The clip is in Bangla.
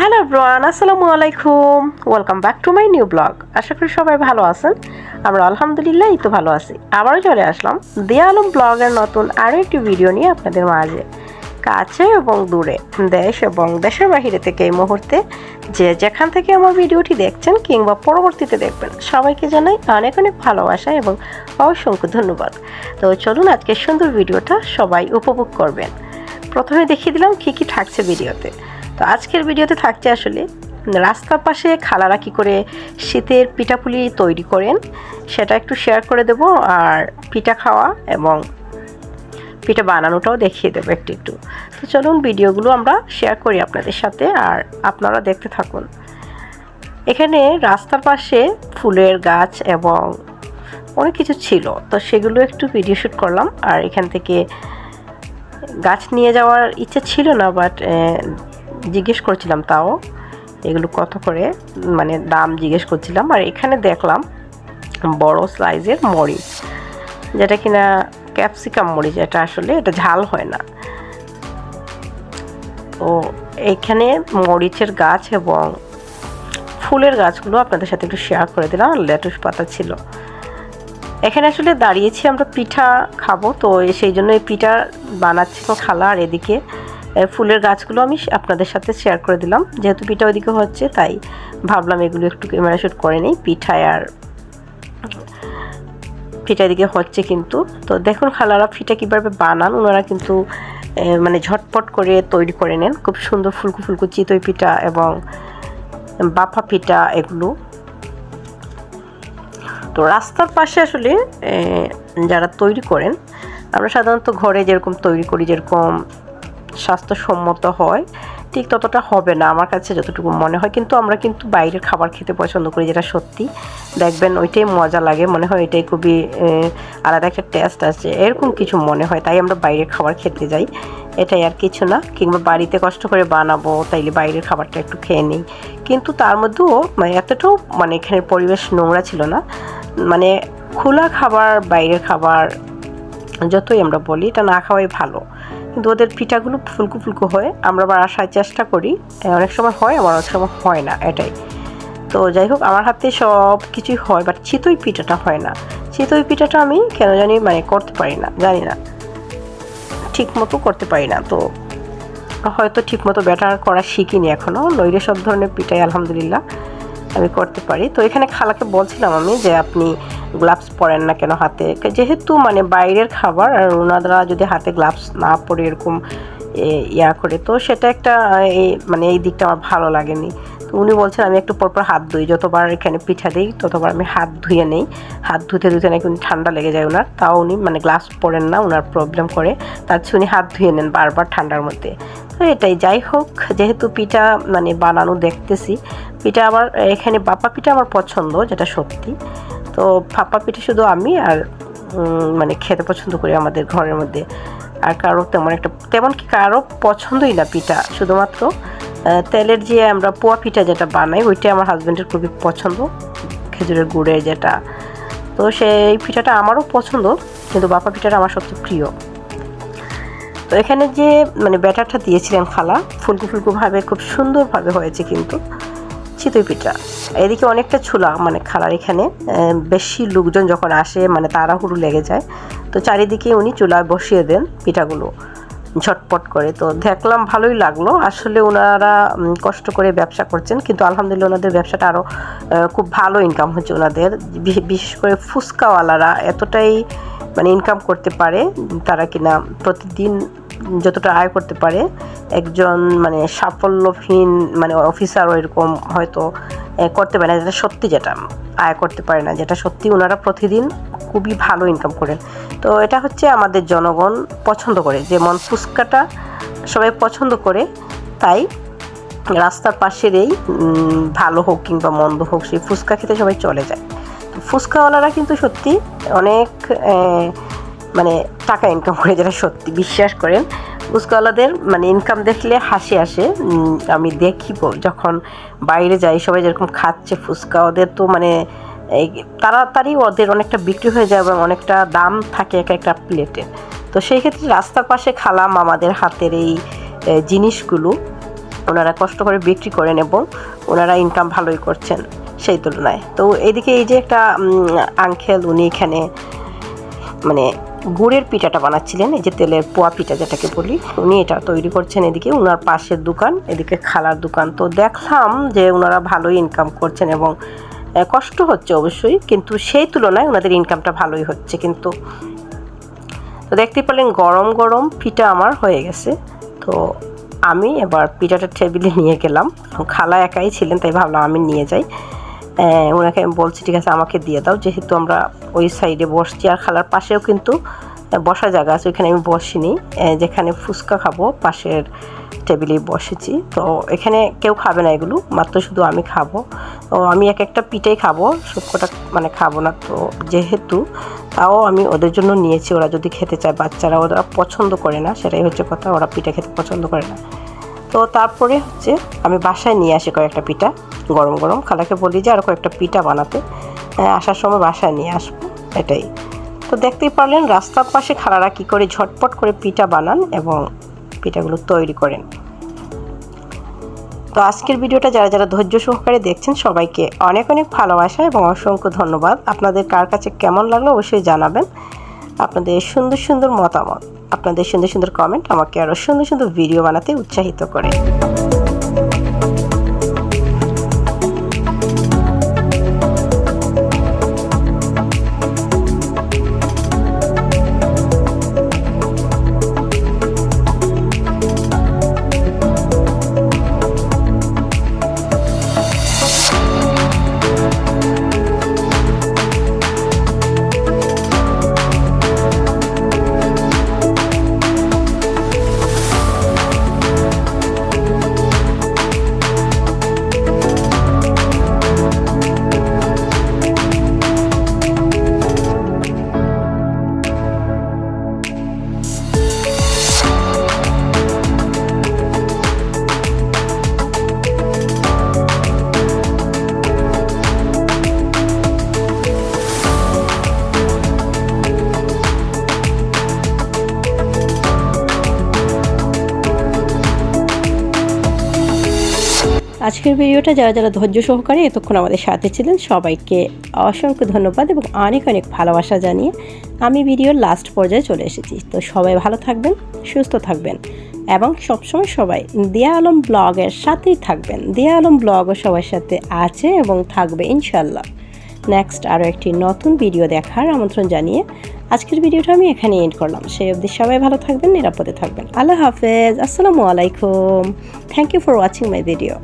হ্যালো এভরিওয়ান, আসসালামু আলাইকুম। Welcome back to my new blog. আশা করি সবাই ভালো আছেন। আমরা আলহামদুলিল্লাহ এই তো ভালো আছি। আবারও চলে আসলাম দিয়া আলম ব্লগের নতুন আরও একটি ভিডিও নিয়ে আপনাদের মাঝে। কাছে এবং দূরে, দেশ এবং দেশের বাহিরে থেকে এই মুহূর্তে যে যেখান থেকে আমার ভিডিওটি দেখছেন কিংবা পরবর্তীতে দেখবেন, সবাইকে জানাই অনেক অনেক ভালোবাসা এবং অসংখ্য ধন্যবাদ। তো চলুন আজকের সুন্দর ভিডিওটা সবাই উপভোগ করবেন। প্রথমে দেখিয়ে দিলাম কী কী থাকছে ভিডিওতে। তো আজকের ভিডিওতে থাকছে আসলে রাস্তার পাশে খালারা কী করে শীতের পিঠাপুলি তৈরি করেন সেটা একটু শেয়ার করে দেব, আর পিঠা খাওয়া এবং পিঠা বানানোটাও দেখিয়ে দেবো একটু একটু। তো চলুন ভিডিওগুলো আমরা শেয়ার করি আপনাদের সাথে, আর আপনারা দেখতে থাকুন। এখানে রাস্তার পাশে ফুলের গাছ এবং অনেক কিছু ছিল, তো সেগুলো একটু ভিডিও শ্যুট করলাম। আর এখান থেকে গাছ নিয়ে যাওয়ার ইচ্ছে ছিল না, বাট জিজ্ঞেস করছিলাম তাও এগুলো কত করে, মানে দাম জিজ্ঞেস করছিলাম। আর এখানে দেখলাম বড় সাইজের মরিচ, যেটা কিনা ক্যাপসিকাম মরিচ, এটা আসলে এটা ঝাল হয় না। তো এখানে মরিচের গাছ এবং ফুলের গাছগুলো আপনাদের সাথে একটু শেয়ার করে দিলাম। লেটুস পাতা ছিল। এখানে আসলে দাঁড়িয়েছি আমরা পিঠা খাবো, তো সেই জন্য এই পিঠা বানাচ্ছিল খালা। আর এদিকে ফুলের গাছগুলো আমি আপনাদের সাথে শেয়ার করে দিলাম, যেহেতু পিঠা ওইদিকে হচ্ছে তাই ভাবলাম এগুলো একটু ক্যামেরা শ্যুট করে নিই। পিঠা এদিকে হচ্ছে কিন্তু। তো দেখুন খালারা পিঠা কীভাবে বানান, ওনারা কিন্তু মানে ঝটপট করে তৈরি করে নেন। খুব সুন্দর ফুলকো ফুলকো চিতই পিঠা এবং বাফা পিঠা এগুলো। তো রাস্তার পাশে আসলে যারা তৈরি করেন, আমরা সাধারণত ঘরে যেরকম তৈরি করি, যেরকম স্বাস্থ্যসম্মত হয় ঠিক ততটা হবে না আমার কাছে যতটুকু মনে হয়। কিন্তু আমরা কিন্তু বাইরের খাবার খেতে পছন্দ করি, যেটা সত্যি দেখবেন ওইটাই মজা লাগে, মনে হয় এটাই খুবই আলাদা একটা টেস্ট আছে, এরকম কিছু মনে হয়। তাই আমরা বাইরের খাবার খেতে যাই, এটাই আর কিছু না। কিংবা বাড়িতে কষ্ট করে বানাবো তাইলে বাইরের খাবারটা একটু খেয়ে নিই। কিন্তু তার মধ্যেও মানে এতটাও মানে এখানের পরিবেশ নোংরা ছিল না। মানে খোলা খাবার, বাইরের খাবার যতই আমরা বলি এটা না খাওয়াই ভালো। কিন্তু ওদের পিঠাগুলো ফুলকো ফুলকো হয়, আমরা আবার আসার চেষ্টা করি, অনেক সময় হয় আবার অনেক সময় হয় না, এটাই। তো যাই হোক, আমার হাতে সব কিছুই হয়, বাট চিতই পিঠাটা হয় না। চিতই পিঠাটা আমি কেন জানি মানে করতে পারি না, জানি না, ঠিক মতো করতে পারি না। তো হয়তো ঠিক মতো ব্যাটার করা শিখিনি এখনও। নইলে সব ধরনের পিঠাই আলহামদুলিল্লাহ আমি করতে পারি। তো এখানে খালাকে বলছিলাম আমি যে আপনি গ্লাভস পরেন না কেন হাতে, যেহেতু মানে বাইরের খাবার, আর ওনারা যদি হাতে গ্লাভস না পরে এরকম ইয়া করে, তো সেটা একটা মানে এই দিকটা আমার ভালো লাগেনি। তো উনি বলছেন আমি একটু পরপর হাত ধুই, যতবার এখানে পিঠা দিই ততবার আমি হাত ধুয়ে নেই। হাত ধুতে ধুতে নাকি উনি ঠান্ডা লেগে যায় ওনার, তাও উনি মানে গ্লাভস পরেন না, ওনার প্রবলেম করে, তার চেয়ে উনি হাত ধুয়ে নেন বারবার ঠান্ডার মধ্যে। তো এটাই, যাই হোক, যেহেতু পিঠা মানে বানানো দেখতেছি, পিঠা আবার এখানে বাপ্পা পিঠা আমার পছন্দ, যেটা সত্যি। তো ভাপা পিঠা শুধু আমি আর মানে খেতে পছন্দ করি আমাদের ঘরের মধ্যে। আর কারো তেমন কি কারো পছন্দই না পিঠা, শুধুমাত্র তেলের যে আমরা পোয়া পিঠা যেটা বানাই ওইটা আমার হাজব্যান্ডের খুবই পছন্দ, খেজুরের গুড়ের যেটা। তো সেই পিঠাটা আমারও পছন্দ, কিন্তু বাপ্পা পিঠাটা আমার সবচেয়ে প্রিয়। তো এখানে যে মানে ব্যাটারটা দিয়েছিলেন খালা, ফুলকো ফুলকোভাবে খুব সুন্দরভাবে হয়েছে কিন্তু চিতই পিঠা। এদিকে অনেকটা ছোলা মানে খালার এখানে বেশি লোকজন যখন আসে মানে তাড়াহুড়ো লেগে যায়, তো চারিদিকে উনি চুলায় বসিয়ে দেন পিঠাগুলো ঝটপট করে। তো দেখলাম ভালোই লাগলো। আসলে ওনারা কষ্ট করে ব্যবসা করছেন, কিন্তু আলহামদুলিল্লাহ ওনাদের ব্যবসাটা আরও খুব ভালো ইনকাম হচ্ছে ওনাদের। বিশেষ করে ফুচকাওয়ালারা এতটাই মানে ইনকাম করতে পারে, তারা কিনা প্রতিদিন যতটা আয় করতে পারে একজন মানে সাফল্যহীন মানে অফিসারও এরকম হয়তো করতে পারে না, যেটা সত্যি, যেটা আয় করতে পারে না, যেটা সত্যি ওনারা প্রতিদিন খুবই ভালো ইনকাম করেন। তো এটা হচ্ছে আমাদের জনগণ পছন্দ করে, যেমন ফুচকাটা সবাই পছন্দ করে, তাই রাস্তার পাশের এই ভালো হোক কিংবা মন্দ হোক সেই ফুচকা খেতে সবাই চলে যায়। তো ফুচকাওয়ালারা কিন্তু সত্যি অনেক মানে টাকা ইনকাম করে, যেটা সত্যি, বিশ্বাস করেন। ফুচকাওয়ালাদের মানে ইনকাম দেখলে হাসি আসে। আমি দেখি যখন বাইরে যাই সবাই যেরকম খাচ্ছে ফুচকা, ওদের তো মানে তাড়াতাড়ি ওদের অনেকটা বিক্রি হয়ে যায় এবং অনেকটা দাম থাকে এক একটা প্লেটে। তো সেই ক্ষেত্রে রাস্তার পাশে খালাম আমাদের হাতের এই জিনিসগুলো ওনারা কষ্ট করে বিক্রি করেন এবং ওনারা ইনকাম ভালোই করছেন সেই তুলনায়। তো এইদিকে এই যে একটা আঙ্কেল, উনি এখানে মানে গুড়ের পিঠাটা বানাচ্ছিলেন, এই যে তেলের পোয়া পিঠা যেটাকে বলি, উনি এটা তৈরি করছেন। এদিকে ওনার পাশের দোকান, এদিকে খালার দোকান। তো দেখলাম যে ওনারা ভালোই ইনকাম করছেন এবং কষ্ট হচ্ছে অবশ্যই, কিন্তু সেই তুলনায় ওনাদের ইনকামটা ভালোই হচ্ছে। কিন্তু তো দেখতে পেলেন গরম গরম পিঠা আমার হয়ে গেছে। তো আমি এবার পিঠাটা টেবিলে নিয়ে গেলাম, খালা একাই ছিলেন তাই ভাবলাম আমি নিয়ে যাই। ওনাকে আমি বলছি ঠিক আছে আমাকে দিয়ে দাও, যেহেতু আমরা ওই সাইডে বসছি আর খালার পাশেও কিন্তু বসার জায়গা আছে, ওইখানে আমি বসিনি, যেখানে ফুচকা খাবো পাশের টেবিলেই বসেছি। তো এখানে কেউ খাবে না এগুলো, মাত্র শুধু আমি খাবো। তো আমি এক একটা পিঠাই খাবো, সবকটা মানে খাবো না। তো যেহেতু তাও আমি ওদের জন্য নিয়েছি, ওরা যদি খেতে চায়, বাচ্চারা ওরা পছন্দ করে না, সেটাই হচ্ছে কথা, ওরা পিঠা খেতে পছন্দ করে না। তো তারপরে হচ্ছে আমি বাসায় নিয়ে আসি কয়েকটা পিঠা গরম গরম, খালাকে বলি যে আর কয়েকটা পিঠা বানাতে, আসার সময় বাসায় নিয়ে আসবো, এটাই। তো দেখতেই পারলেন রাস্তার পাশে খালারা কী করে ঝটপট করে পিঠা বানান এবং পিঠাগুলো তৈরি করেন। তো আজকের ভিডিওটা যারা যারা ধৈর্য সহকারে দেখছেন সবাইকে অনেক অনেক ভালোবাসা এবং অসংখ্য ধন্যবাদ। আপনাদের কার কাছে কেমন লাগলো অবশ্যই জানাবেন। আপনাদের সুন্দর সুন্দর মতামত, আপনাদের সুন্দর সুন্দর কমেন্ট আমাকে আরও সুন্দর সুন্দর ভিডিও বানাতে উৎসাহিত করে। আজকের ভিডিওটা যারা যারা ধৈর্য সহকারে এতক্ষণ আমাদের সাথে ছিলেন সবাইকে অসংখ্য ধন্যবাদ এবং অনেক অনেক ভালোবাসা জানিয়ে আমি ভিডিওর লাস্ট পর্যায়ে চলে এসেছি। তো সবাই ভালো থাকবেন, সুস্থ থাকবেন এবং সবসময় সবাই দিয়া আলম ব্লগের সাথেই থাকবেন। দিয়া আলম ব্লগও সবার সাথে আছে এবং থাকবে ইনশাল্লাহ। নেক্সট আরও একটি নতুন ভিডিও দেখার আমন্ত্রণ জানিয়ে আজকের ভিডিওটা আমি এখানে এন্ড করলাম। সেই অবধি সবাই ভালো থাকবেন, নিরাপদে থাকবেন। আল্লাহ হাফেজ, আসসালামু আলাইকুম। Thank you for watching my video.